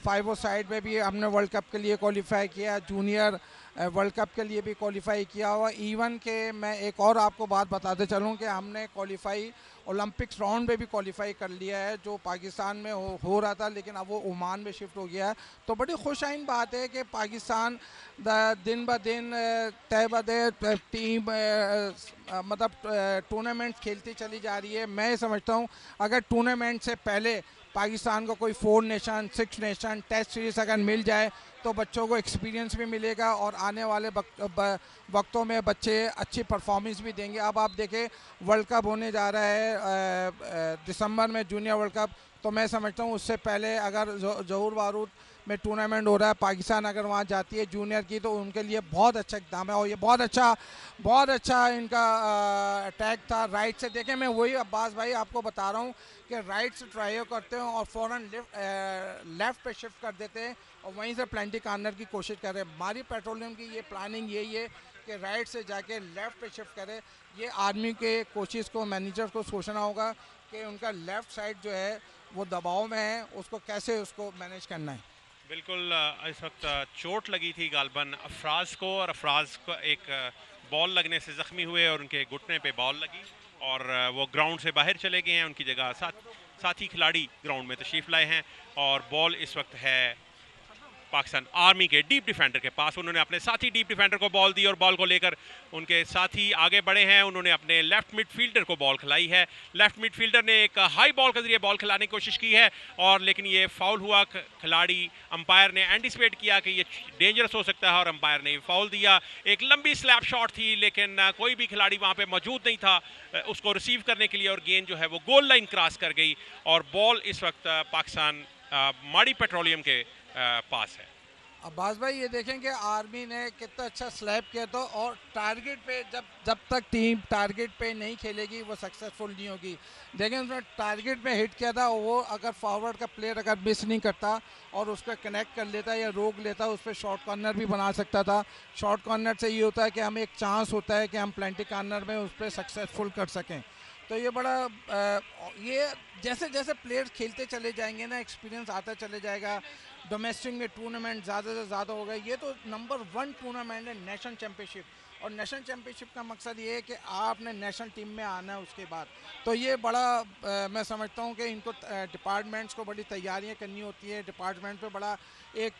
5 साइड में भी हमने वर्ल्ड कप के लिए क्वालिफाई किया, जूनियर वर्ल्ड कप के लिए भी क्वालिफाई किया हुआ। इवन के मैं एक और आपको बात बताते चलूँ कि हमने क्वालिफाई ओलंपिक्स राउंड में भी क्वालिफाई कर लिया है, जो पाकिस्तान में हो रहा था, लेकिन अब वो ओमान में शिफ्ट हो गया है। तो बड़ी खुशाइन बात है कि पाकिस्तान दिन ब दिन तय ब तय टीम मतलब टूर्नामेंट खेलती चली जा रही है। मैं समझता हूँ अगर टूर्नामेंट से पहले पाकिस्तान को कोई 4 नेशन 6 नेशन टेस्ट सीरीज़ अगर मिल जाए तो बच्चों को एक्सपीरियंस भी मिलेगा और आने वाले वक्तों में बच्चे अच्छी परफॉर्मेंस भी देंगे। अब आप देखें वर्ल्ड कप होने जा रहा है दिसंबर में, जूनियर वर्ल्ड कप, तो मैं समझता हूँ उससे पहले अगर जहूर बारूद में टूर्नामेंट हो रहा है, पाकिस्तान अगर वहाँ जाती है जूनियर की, तो उनके लिए बहुत अच्छा इक़दाम है। और ये बहुत अच्छा इनका अटैक था राइट से। देखें, मैं वही अब्बास भाई आपको बता रहा हूँ कि राइट से ट्राई करते हैं और फ़ौरन लेफ़्ट पे शिफ्ट कर देते हैं और वहीं से प्लेंटी कॉर्नर की कोशिश कर रहे हैं। हमारी पेट्रोलियम की ये प्लानिंग यही है कि राइट से जाके लेफ़्ट पे शिफ्ट करें। ये आर्मी के कोचेज़ को, मैनेजर्स को सोचना होगा कि उनका लेफ़्ट साइड जो है वो दबाव में है, उसको कैसे उसको मैनेज करना है। बिल्कुल, इस वक्त चोट लगी थी गालबन अफराज को, और अफराज को एक बॉल लगने से ज़ख्मी हुए और उनके घुटने पे बॉल लगी और वो ग्राउंड से बाहर चले गए हैं। उनकी जगह साथी खिलाड़ी ग्राउंड में तशरीफ़ लाए हैं और बॉल इस वक्त है पाकिस्तान आर्मी के डीप डिफेंडर के पास। उन्होंने अपने साथी डीप डिफेंडर को बॉल दी और बॉल को लेकर उनके साथी आगे बढ़े हैं। उन्होंने अपने लेफ्ट मिडफील्डर को बॉल खिलाई है। लेफ्ट मिडफील्डर ने एक हाई बॉल के जरिए बॉल खिलाने की कोशिश की है और लेकिन ये फाउल हुआ। खिलाड़ी अंपायर ने एंटिसिपेट किया कि ये डेंजरस हो सकता है और अंपायर ने फाउल दिया। एक लंबी स्लैप शॉट थी लेकिन कोई भी खिलाड़ी वहाँ पर मौजूद नहीं था उसको रिसीव करने के लिए और गेंद जो है वो गोल लाइन क्रॉस कर गई और बॉल इस वक्त पाकिस्तान माड़ी पेट्रोलियम के पास है। अब्बास भाई, ये देखें कि आर्मी ने कितना अच्छा स्लैप किया था और टारगेट पे जब तक टीम टारगेट पे नहीं खेलेगी वो सक्सेसफुल नहीं होगी। देखें, उसने टारगेट पे हिट किया था, वो अगर फॉरवर्ड का प्लेयर अगर मिस नहीं करता और उसको कनेक्ट कर लेता या रोक लेता, उस पर शॉर्ट कॉर्नर भी बना सकता था। शॉर्ट कॉर्नर से ये होता है कि हमें एक चांस होता है कि हम प्लेंटी कॉर्नर में उस पर सक्सेसफुल कर सकें। तो ये बड़ा ये जैसे जैसे प्लेयर्स खेलते चले जाएंगे ना, एक्सपीरियंस आता चले जाएगा। डोमेस्टिक में टूर्नामेंट ज़्यादा से ज़्यादा हो गए। ये तो नंबर 1 टूर्नामेंट है नेशनल चैम्पियनशिप, और नेशनल चैम्पियनशिप का मकसद ये है कि आपने नेशनल टीम में आना है उसके बाद। तो ये बड़ा मैं समझता हूँ कि इनको डिपार्टमेंट्स को बड़ी तैयारियाँ करनी होती है। डिपार्टमेंट पे बड़ा एक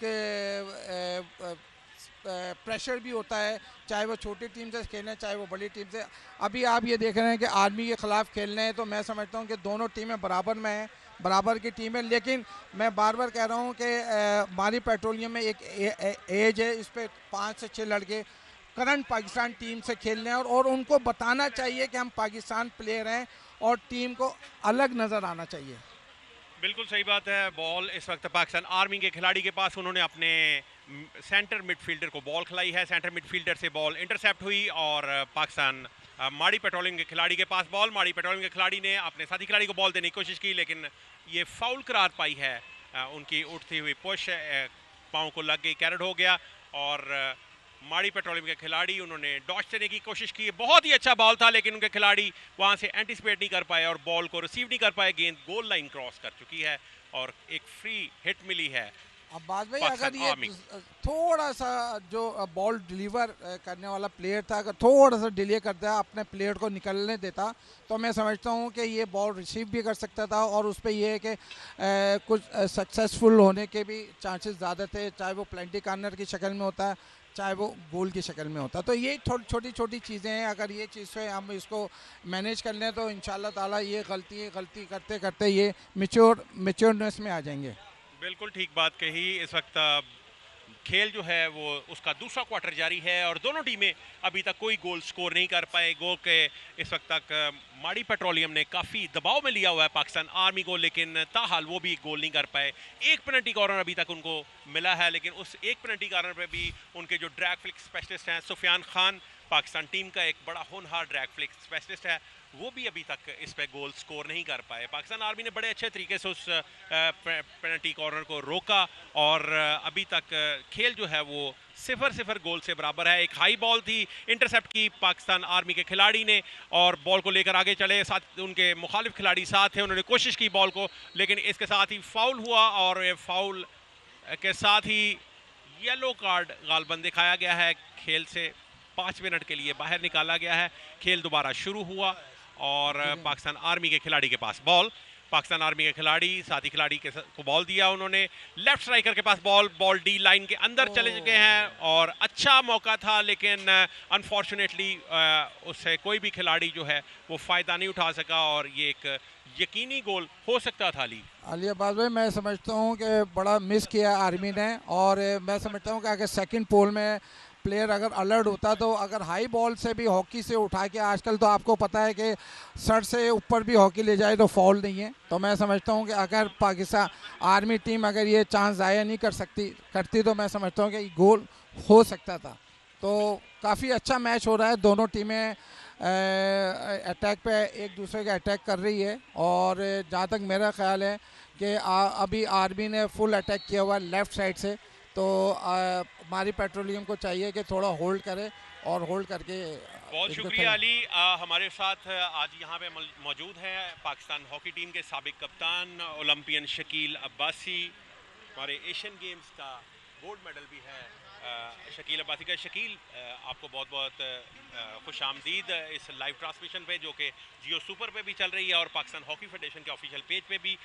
प्रेशर भी होता है, चाहे वो छोटी टीम से खेलें चाहे वो बड़ी टीम से। अभी आप ये देख रहे हैं कि आर्मी के ख़िलाफ़ खेलने हैं, तो मैं समझता हूँ कि दोनों टीमें बराबर में हैं, बराबर की टीम है। लेकिन मैं बार बार कह रहा हूँ कि हमारी पेट्रोलियम में एक एज है, इस पर 5 से 6 लड़के करंट पाकिस्तान टीम से खेल रहे हैं और उनको बताना चाहिए कि हम पाकिस्तान प्लेयर हैं और टीम को अलग नज़र आना चाहिए। बिल्कुल सही बात है। बॉल इस वक्त पाकिस्तान आर्मी के खिलाड़ी के पास, उन्होंने अपने सेंटर मिडफील्डर को बॉल खिलाई है। सेंटर मिडफील्डर से बॉल इंटरसेप्ट हुई और पाकिस्तान माड़ी पेट्रोलिंग के खिलाड़ी के पास बॉल। माड़ी पेट्रोलिंग के खिलाड़ी ने अपने साथी खिलाड़ी को बॉल देने की कोशिश की लेकिन ये फाउल करार पाई है। उनकी उठती हुई पुश पाँव को लग गई, कैरेट हो गया और माड़ी पेट्रोलियम के खिलाड़ी उन्होंने डॉच देने की कोशिश की। बहुत ही अच्छा बॉल था लेकिन उनके खिलाड़ी वहाँ से एंटिसिपेट नहीं कर पाए और बॉल को रिसीव नहीं कर पाए। गेंद गोल लाइन क्रॉस कर चुकी है और एक फ्री हिट मिली है अब्बास भाई, अगर पाकिस्तान ये आर्मी। थोड़ा सा जो बॉल डिलीवर करने वाला प्लेयर था, अगर थोड़ा सा डिले करता अपने प्लेयर को निकलने देता, तो मैं समझता हूँ कि ये बॉल रिसीव भी कर सकता था और उस पर यह है कि कुछ सक्सेसफुल होने के भी चांसेस ज़्यादा थे, चाहे वो प्लेंटी कॉर्नर की शक्ल में होता है, चाहे वो गोल की शक्ल में होता। तो ये छोटी छोटी चीज़ें हैं, अगर ये चीज़ से हम इसको मैनेज कर लें तो इंशाल्लाह ताला ये गलती करते करते ये मेच्योरनेस में आ जाएंगे। बिल्कुल ठीक बात कही। इस वक्त खेल जो है वो उसका दूसरा क्वार्टर जारी है और दोनों टीमें अभी तक कोई गोल स्कोर नहीं कर पाए। गोल के इस वक्त तक माड़ी पेट्रोलियम ने काफ़ी दबाव में लिया हुआ है पाकिस्तान आर्मी को, लेकिन ताहाल वो भी गोल नहीं कर पाए। एक पेनल्टी कॉर्नर अभी तक उनको मिला है, लेकिन उस एक पेनल्टी कॉर्नर पे भी उनके जो ड्रैग फ्लिक स्पेशलिस्ट हैं सुफियान खान, पाकिस्तान टीम का एक बड़ा होनहार ड्रैग फ्लिक स्पेशलिस्ट है, वो भी अभी तक इस पे गोल स्कोर नहीं कर पाए। पाकिस्तान आर्मी ने बड़े अच्छे तरीके से उस पेनल्टी कॉर्नर को रोका और अभी तक खेल जो है वो 0-0 गोल से बराबर है। एक हाई बॉल थी, इंटरसेप्ट की पाकिस्तान आर्मी के खिलाड़ी ने और बॉल को लेकर आगे चले, साथ उनके मुखालिफ खिलाड़ी साथ थे, उन्होंने कोशिश की बॉल को, लेकिन इसके साथ ही फाउल हुआ और ये फाउल के साथ ही येलो कार्ड गालबन दिखाया गया है। खेल से 5 मिनट के लिए बाहर निकाला गया है। खेल दोबारा शुरू हुआ और पाकिस्तान आर्मी के खिलाड़ी के पास बॉल, पाकिस्तान आर्मी के खिलाड़ी साथी खिलाड़ी को बॉल दिया, उन्होंने लेफ्ट स्ट्राइकर के पास बॉल डी लाइन के अंदर चले चुके हैं और अच्छा मौका था, लेकिन अनफॉर्चुनेटली उससे कोई भी खिलाड़ी जो है वो फ़ायदा नहीं उठा सका और ये एक यकीनी गोल हो सकता था। अली अब्बास भाई, मैं समझता हूँ कि बड़ा मिस किया आर्मी ने और मैं समझता हूँ कि अगर सेकंड पोल में प्लेयर अगर अलर्ट होता तो अगर हाई बॉल से भी हॉकी से उठा के, आजकल तो आपको पता है कि सर से ऊपर भी हॉकी ले जाए तो फॉल नहीं है, तो मैं समझता हूँ कि अगर पाकिस्तान आर्मी टीम अगर ये चांस ज़ाया नहीं करती तो मैं समझता हूँ कि गोल हो सकता था। तो काफ़ी अच्छा मैच हो रहा है, दोनों टीमें अटैक पे एक दूसरे के अटैक कर रही है और जहाँ तक मेरा ख्याल है कि अभी आर्मी ने फुल अटैक किया हुआ है लेफ़्ट साइड से, तो हमारी पेट्रोलियम को चाहिए कि थोड़ा होल्ड करे और होल्ड करके। बहुत शुक्रिया अली। हमारे साथ आज यहाँ पे मौजूद हैं पाकिस्तान हॉकी टीम के साबिक कप्तान ओलंपियन शकील अब्बासी, हमारे एशियन गेम्स का गोल्ड मेडल भी है शकील अब्बासी का। शकील, आपको बहुत बहुत खुश आमदीद इस लाइव ट्रांसमिशन पे जो कि जियो सुपर पे भी चल रही है और पाकिस्तान हॉकी फेडरेशन के ऑफिशियल पेज पे भी।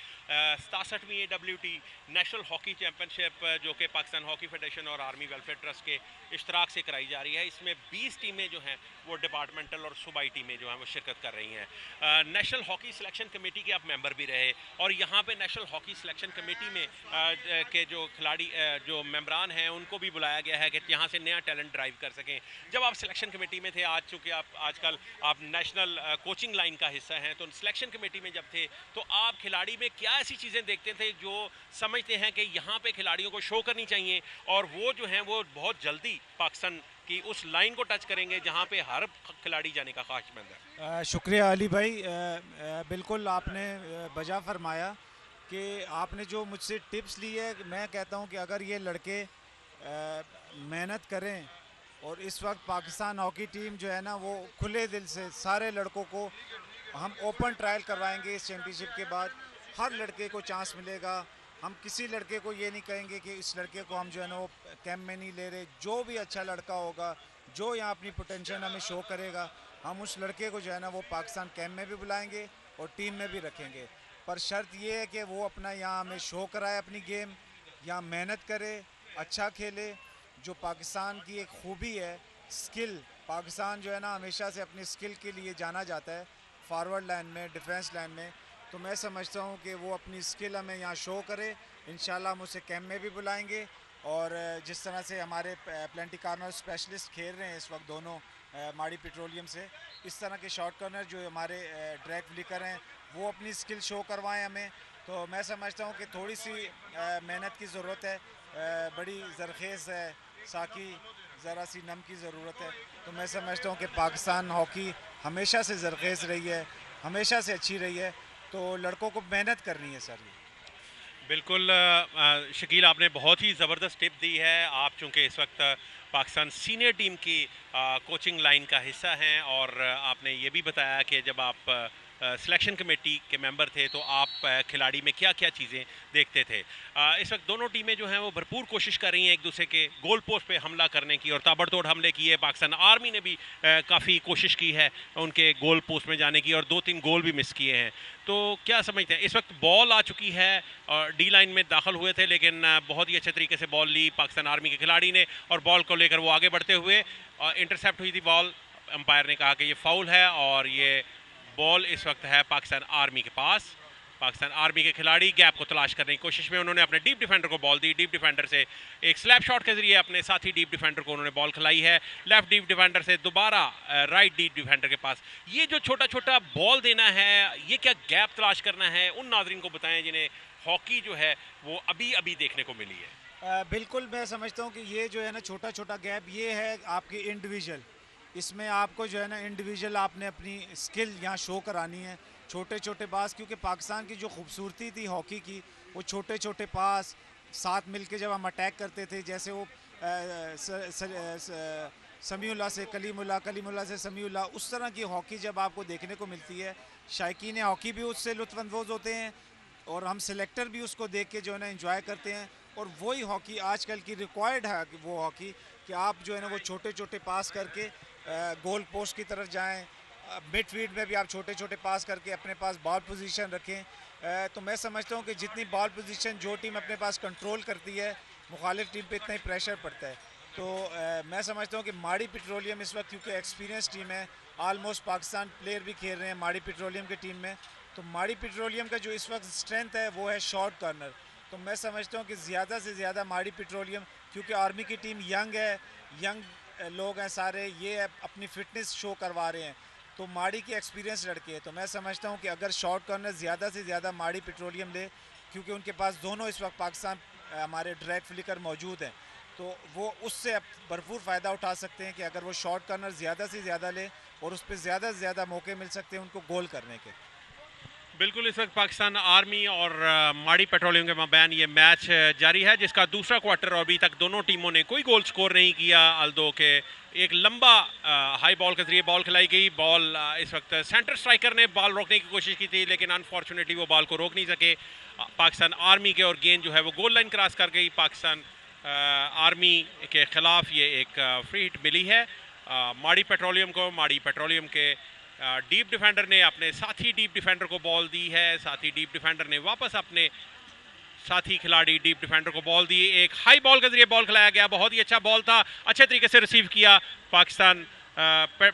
67वीं AWT नेशनल हॉकी चैम्पियनशिप जो कि पाकिस्तान हॉकी फेडरेशन और आर्मी वेलफेयर ट्रस्ट के इश्तराक से कराई जा रही है, इसमें 20 टीमें जो हैं वो डिपार्टमेंटल और सूबाई टीमें जो हैं वो शिरकत कर रही हैं। नेशनल हॉकी सिलेक्शन कमेटी के आप मेंबर भी रहे और यहाँ पे नेशनल हॉकी सिलेक्शन कमेटी में के जो खिलाड़ी जो मेंबरान हैं उनको भी बुलाया गया है कि यहाँ से नया टैलेंट ड्राइव कर सकें। जब आप सिलेक्शन कमेटी में थे, आज चूँकि आप आजकल आप नेशनल कोचिंग लाइन का हिस्सा हैं, तो सिलेक्शन कमेटी में जब थे तो आप खिलाड़ी में क्या ऐसी चीज़ें देखते थे जो समझते हैं कि यहाँ पे खिलाड़ियों को शो करनी चाहिए और वो जो हैं वो बहुत जल्दी पाकिस्तान की उस लाइन को टच करेंगे जहाँ पे हर खिलाड़ी जाने का ख्वाहिशमंद है? शुक्रिया अली भाई, बिल्कुल आपने बजा फरमाया कि आपने जो मुझसे टिप्स ली है, मैं कहता हूँ कि अगर ये लड़के मेहनत करें और इस वक्त पाकिस्तान हॉकी टीम जो है ना वो खुले दिल से सारे लड़कों को हम ओपन ट्रायल करवाएंगे इस चैम्पियनशिप के बाद, हर लड़के को चांस मिलेगा। हम किसी लड़के को ये नहीं कहेंगे कि इस लड़के को हम जो है ना वो कैंप में नहीं ले रहे। जो भी अच्छा लड़का होगा जो यहाँ अपनी पोटेंशियल हमें शो करेगा, हम उस लड़के को जो है ना वो पाकिस्तान कैंप में भी बुलाएंगे और टीम में भी रखेंगे। पर शर्त ये है कि वो अपना यहाँ हमें शो कराए, अपनी गेम यहाँ मेहनत करे, अच्छा खेले। जो पाकिस्तान की एक खूबी है स्किल, पाकिस्तान जो है ना हमेशा से अपनी स्किल के लिए जाना जाता है फॉरवर्ड लाइन में, डिफेंस लाइन में। तो मैं समझता हूँ कि वो अपनी स्किल हमें यहाँ शो करे। इंशाल्लाह हम उसे कैंप में भी बुलाएंगे और जिस तरह से हमारे प्लेंटी कॉर्नर स्पेशलिस्ट खेल रहे हैं इस वक्त दोनों माड़ी पेट्रोलियम से, इस तरह के शॉर्ट कॉर्नर जो हमारे ड्रैग फ्लिकर हैं वो अपनी स्किल शो करवाएं हमें। तो मैं समझता हूँ कि थोड़ी सी मेहनत की ज़रूरत है, बड़ी ज़रखेज़ है साकी, ज़रा सी नम की ज़रूरत है। तो मैं समझता हूँ कि पाकिस्तान हॉकी हमेशा से ज़रखेज़ रही है, हमेशा से अच्छी रही है, तो लड़कों को मेहनत करनी है सर। बिल्कुल शकील, आपने बहुत ही ज़बरदस्त टिप दी है। आप चूँकि इस वक्त पाकिस्तान सीनियर टीम की कोचिंग लाइन का हिस्सा हैं और आपने ये भी बताया कि जब आप सिलेक्शन कमेटी के मेंबर थे तो आप खिलाड़ी में क्या क्या चीज़ें देखते थे? इस वक्त दोनों टीमें जो हैं वो भरपूर कोशिश कर रही हैं एक दूसरे के गोल पोस्ट पे हमला करने की और ताबड़तोड़ हमले किए। पाकिस्तान आर्मी ने भी काफ़ी कोशिश की है उनके गोल पोस्ट में जाने की और 2-3 गोल भी मिस किए हैं। तो क्या समझते हैं, इस वक्त बॉल आ चुकी है और डी लाइन में दाखिल हुए थे लेकिन बहुत ही अच्छे तरीके से बॉल ली पाकिस्तान आर्मी के खिलाड़ी ने और बॉल को लेकर वो आगे बढ़ते हुए इंटरसेप्ट हुई थी बॉल। अंपायर ने कहा कि ये फाउल है और ये बॉल इस वक्त है पाकिस्तान आर्मी के पास। पाकिस्तान आर्मी के खिलाड़ी गैप को तलाश करने की कोशिश में उन्होंने अपने डीप डिफेंडर को बॉल दी। डीप डिफेंडर से एक स्लैप शॉट के जरिए अपने साथी डीप डिफेंडर को उन्होंने बॉल खिलाई है। लेफ्ट डीप डिफेंडर से दोबारा राइट डीप डिफेंडर के पास। ये जो छोटा छोटा बॉल देना है, ये क्या गैप तलाश करना है, उन नाजरीन को बताएं जिन्हें हॉकी जो है वो अभी अभी देखने को मिली है। बिल्कुल, मैं समझता हूँ कि ये जो है ना छोटा छोटा गैप, ये है आपकी इंडिविजुअल। इसमें आपको जो है ना इंडिविजुअल आपने अपनी स्किल यहाँ शो करानी है। छोटे छोटे पास, क्योंकि पाकिस्तान की जो खूबसूरती थी हॉकी की, वो छोटे छोटे पास साथ मिलके जब हम अटैक करते थे, जैसे वो समीउल्लाह से कलीमुल्लाह, कलीमुल्लाह से समीउल्लाह, उस तरह की हॉकी जब आपको देखने को मिलती है, शायकीन हॉकी भी उससे लुत्फ़अंदोज़ होते हैं और हम सिलेक्टर भी उसको देख के जो है ना एंजॉय करते हैं। और वही हॉकी आजकल की रिक्वायर्ड है, वो हॉकी कि आप जो है ना वो छोटे छोटे पास करके गोल पोस्ट की तरफ जाएं। मिड फील्ड में भी आप छोटे छोटे पास करके अपने पास बॉल पोजीशन रखें। तो मैं समझता हूँ कि जितनी बॉल पोजीशन जो टीम अपने पास कंट्रोल करती है, मुखालिफ टीम पे इतना ही प्रेशर पड़ता है। तो मैं समझता हूँ कि माड़ी पेट्रोलियम इस वक्त क्योंकि एक्सपीरियंस टीम है, आलमोस्ट पाकिस्तान प्लेयर भी खेल रहे हैं माड़ी पेट्रोलियम की टीम में, तो माड़ी पेट्रोलियम का जो इस वक्त स्ट्रेंथ है वो है शॉर्ट कॉर्नर। तो मैं समझता हूँ कि ज़्यादा से ज़्यादा माड़ी पेट्रोलियम, क्योंकि आर्मी की टीम यंग है, यंग लोग हैं सारे, ये अपनी फिटनेस शो करवा रहे हैं, तो माड़ी के एक्सपीरियंस लड़के हैं। तो मैं समझता हूँ कि अगर शॉर्ट कॉर्नर ज़्यादा से ज़्यादा माड़ी पेट्रोलियम ले, क्योंकि उनके पास दोनों इस वक्त पाकिस्तान हमारे डायरेक्ट फ्लिकर मौजूद हैं, तो वो उससे भरपूर फ़ायदा उठा सकते हैं कि अगर वो शॉर्ट कॉर्नर ज़्यादा से ज़्यादा ले और उस पर ज़्यादा से ज़्यादा मौके मिल सकते हैं उनको गोल करने के। बिल्कुल, इस वक्त पाकिस्तान आर्मी और माड़ी पेट्रोलियम के माबैन ये मैच जारी है जिसका दूसरा क्वार्टर और अभी तक दोनों टीमों ने कोई गोल स्कोर नहीं किया। अल्दो के एक लंबा हाई बॉल के जरिए बॉल खिलाई गई। बॉल इस वक्त सेंटर स्ट्राइकर ने बॉल रोकने की कोशिश की थी लेकिन अनफॉर्चुनेटली वो बॉल को रोक नहीं सके पाकिस्तान आर्मी के, और गेंद जो है वो गोल लाइन क्रॉस कर गई। पाकिस्तान आर्मी के खिलाफ ये एक फ्री हिट मिली है माड़ी पेट्रोलियम को। माड़ी पेट्रोलियम के डीप डिफेंडर ने अपने साथी डीप डिफेंडर को बॉल दी है। साथी डीप डिफेंडर ने वापस अपने साथी खिलाड़ी डीप डिफेंडर को बॉल दी। एक हाई बॉल के जरिए बॉल खिलाया गया, बहुत ही अच्छा बॉल था, अच्छे तरीके से रिसीव किया पाकिस्तान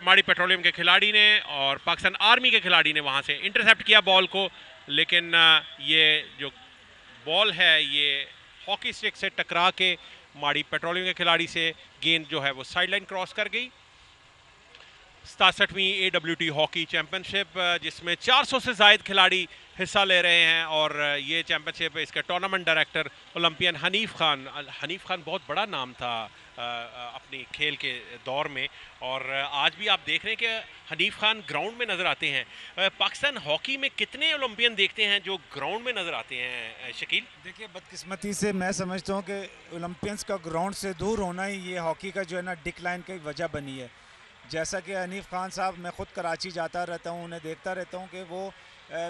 माड़ी पेट्रोलियम के खिलाड़ी ने, और पाकिस्तान आर्मी के खिलाड़ी ने वहाँ से इंटरसेप्ट किया बॉल को। लेकिन ये जो बॉल है ये हॉकी स्टिक से टकरा के माड़ी पेट्रोलियम के खिलाड़ी से गेंद जो है वो साइडलाइन क्रॉस कर गई। 67वीं AWT हॉकी चैंपियनशिप जिसमें 400 से ज़ायद खिलाड़ी हिस्सा ले रहे हैं, और ये चैंपियनशिप इसके tournament director Olympian Hanif Khan बहुत बड़ा नाम था अपनी खेल के दौर में, और आज भी आप देख रहे हैं कि हनीफ खान ग्राउंड में नज़र आते हैं। पाकिस्तान हॉकी में कितने ओलंपियन देखते हैं जो ग्राउंड में नज़र आते हैं शकील? देखिए, बदकिस्मती से मैं समझता हूँ कि ओलंपियंस का ग्राउंड से दूर होना ही ये हॉकी का जो है ना डिक्लाइन की वजह बनी है। जैसा कि हनीफ खान साहब, मैं ख़ुद कराची जाता रहता हूँ, उन्हें देखता रहता हूँ कि वो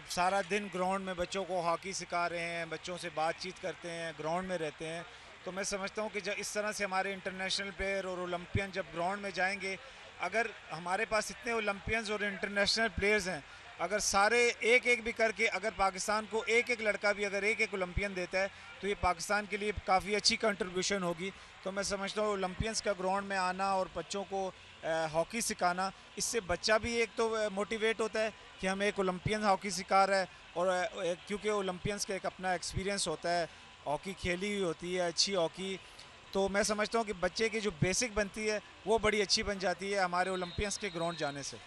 सारा दिन ग्राउंड में बच्चों को हॉकी सिखा रहे हैं, बच्चों से बातचीत करते हैं, ग्राउंड में रहते हैं। तो मैं समझता हूँ कि जब इस तरह से हमारे इंटरनेशनल प्लेयर और ओलंपियन जब ग्राउंड में जाएंगे, अगर हमारे पास इतने ओलंपियंस और इंटरनेशनल प्लेयर्स हैं, अगर सारे एक एक भी करके अगर पाकिस्तान को एक एक लड़का भी अगर एक एक ओलंपियन देता है तो ये पाकिस्तान के लिए काफ़ी अच्छी कंट्रीब्यूशन होगी। तो मैं समझता हूँ ओलंपियंस का ग्राउंड में आना और बच्चों को हॉकी सिखाना, इससे बच्चा भी एक तो मोटिवेट होता है कि हम एक ओलंपियन हॉकी सिखा रहा है, और क्योंकि ओलंपियंस का एक अपना एक्सपीरियंस होता है, हॉकी खेली हुई होती है अच्छी हॉकी, तो मैं समझता हूँ कि बच्चे की जो बेसिक बनती है वो बड़ी अच्छी बन जाती है हमारे ओलंपियंस के ग्राउंड जाने से।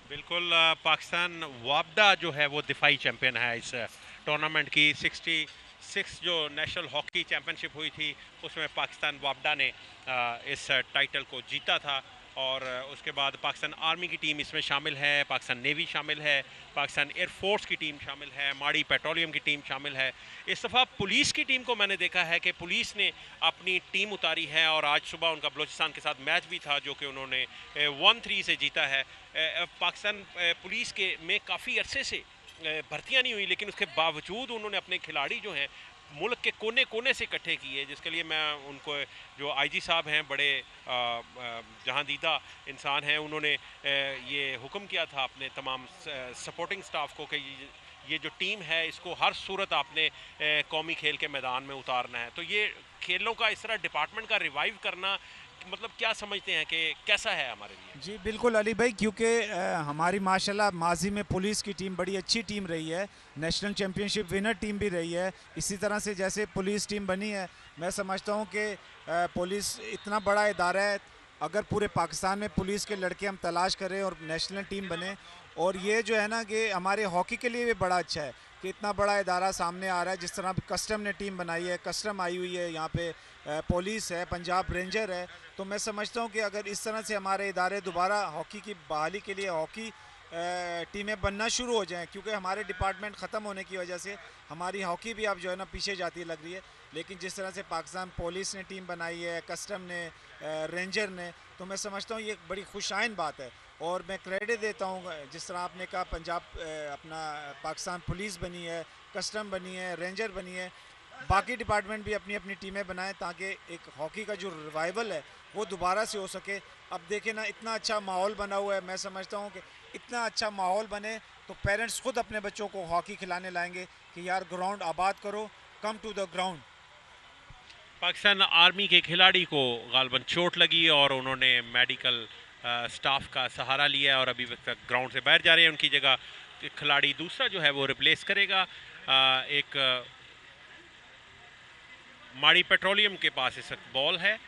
बिल्कुल, पाकिस्तान वापडा जो है वो दिफाई चैंपियन है इस टूर्नामेंट की। 66 जो नेशनल हॉकी चैंपियनशिप हुई थी उसमें पाकिस्तान वापडा ने इस टाइटल को जीता था, और उसके बाद पाकिस्तान आर्मी की टीम इसमें शामिल है, पाकिस्तान नेवी शामिल है, पाकिस्तान एयरफोर्स की टीम शामिल है, माड़ी पेट्रोलियम की टीम शामिल है। इस दफ़ा पुलिस की टीम को मैंने देखा है कि पुलिस ने अपनी टीम उतारी है और आज सुबह उनका बलूचिस्तान के साथ मैच भी था जो कि उन्होंने 1-3 से जीता है। पाकिस्तान पुलिस के में काफ़ी अरसे से भर्तियाँ नहीं हुई, लेकिन उसके बावजूद उन्होंने अपने खिलाड़ी जो हैं मुल्क के कोने कोने से इकट्ठे किए, जिसके लिए मैं उनको, जो आईजी साहब हैं, बड़े जहांदीदा इंसान हैं, उन्होंने ये हुक्म किया था अपने तमाम सपोर्टिंग स्टाफ को कि ये जो टीम है इसको हर सूरत आपने कौमी खेल के मैदान में उतारना है। तो ये खेलों का इस तरह डिपार्टमेंट का रिवाइव करना, मतलब क्या समझते हैं कि कैसा है हमारे लिए? जी बिल्कुल अली भाई, क्योंकि हमारी माशाल्लाह माजी में पुलिस की टीम बड़ी अच्छी टीम रही है, नेशनल चैम्पियनशिप विनर टीम भी रही है। इसी तरह से जैसे पुलिस टीम बनी है, मैं समझता हूँ कि पुलिस इतना बड़ा इदारा है, अगर पूरे पाकिस्तान में पुलिस के लड़के हम तलाश करें और नेशनल टीम बने, और ये जो है ना कि हमारे हॉकी के लिए भी बड़ा अच्छा है कि इतना बड़ा इदारा सामने आ रहा है। जिस तरह कस्टम ने टीम बनाई है, कस्टम आई हुई है यहाँ पे, पुलिस है, पंजाब रेंजर है, तो मैं समझता हूँ कि अगर इस तरह से हमारे इदारे दोबारा हॉकी की बहाली के लिए हॉकी टीमें बनना शुरू हो जाएं, क्योंकि हमारे डिपार्टमेंट ख़त्म होने की वजह से हमारी हॉकी भी अब जो है ना पीछे जाती लग रही है। लेकिन जिस तरह से पाकिस्तान पुलिस ने टीम बनाई है, कस्टम ने, रेंजर ने, तो मैं समझता हूँ ये एक बड़ी खुशाइन बात है। और मैं क्रेडिट देता हूँ, जिस तरह आपने कहा पंजाब अपना पाकिस्तान पुलिस बनी है, कस्टम बनी है, रेंजर बनी है, बाकी डिपार्टमेंट भी अपनी अपनी टीमें बनाएं ताकि एक हॉकी का जो रिवाइवल है वो दोबारा से हो सके। अब देखें ना, इतना अच्छा माहौल बना हुआ है, मैं समझता हूँ कि इतना अच्छा माहौल बने तो पेरेंट्स खुद अपने बच्चों को हॉकी खिलाने लाएंगे कि यार ग्राउंड आबाद करो, come to the ground. Pakistan army के खिलाड़ी को गालबन चोट लगी और उन्होंने मेडिकल स्टाफ का सहारा लिया है और अभी तक ग्राउंड से बाहर जा रहे हैं। उनकी जगह खिलाड़ी दूसरा जो है वो रिप्लेस करेगा। एक माड़ी पेट्रोलियम के पास इस वक्त बॉल है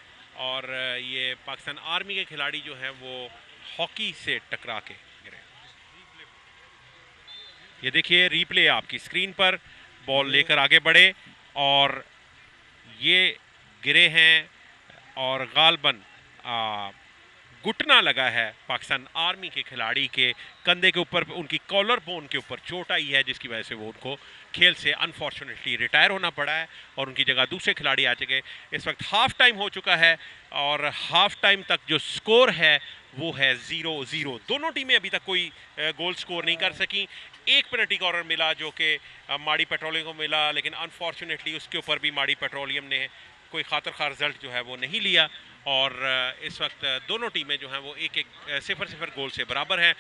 और ये पाकिस्तान आर्मी के खिलाड़ी जो हैं वो हॉकी से टकरा के गिरे। ये देखिए रीप्ले आपकी स्क्रीन पर, बॉल लेकर आगे बढ़े और ये गिरे हैं और गालबन घुटना लगा है पाकिस्तान आर्मी के खिलाड़ी के कंधे के ऊपर, उनकी कॉलर बोन के ऊपर चोट आई है, जिसकी वजह से वो उनको खेल से अनफॉर्चुनेटली रिटायर होना पड़ा है और उनकी जगह दूसरे खिलाड़ी आ चुके। इस वक्त हाफ टाइम हो चुका है और हाफ टाइम तक जो स्कोर है वो है 0-0। दोनों टीमें अभी तक कोई गोल स्कोर नहीं कर सकी। एक पेनल्टी कॉर्नर मिला जो कि माड़ी पेट्रोलियम को मिला, लेकिन अनफॉर्चुनेटली उसके ऊपर भी माड़ी पेट्रोलियम ने कोई खातर खा रिजल्ट जो है वो नहीं लिया और इस वक्त दोनों टीमें जो हैं वो 1-1 0-0 गोल से बराबर हैं।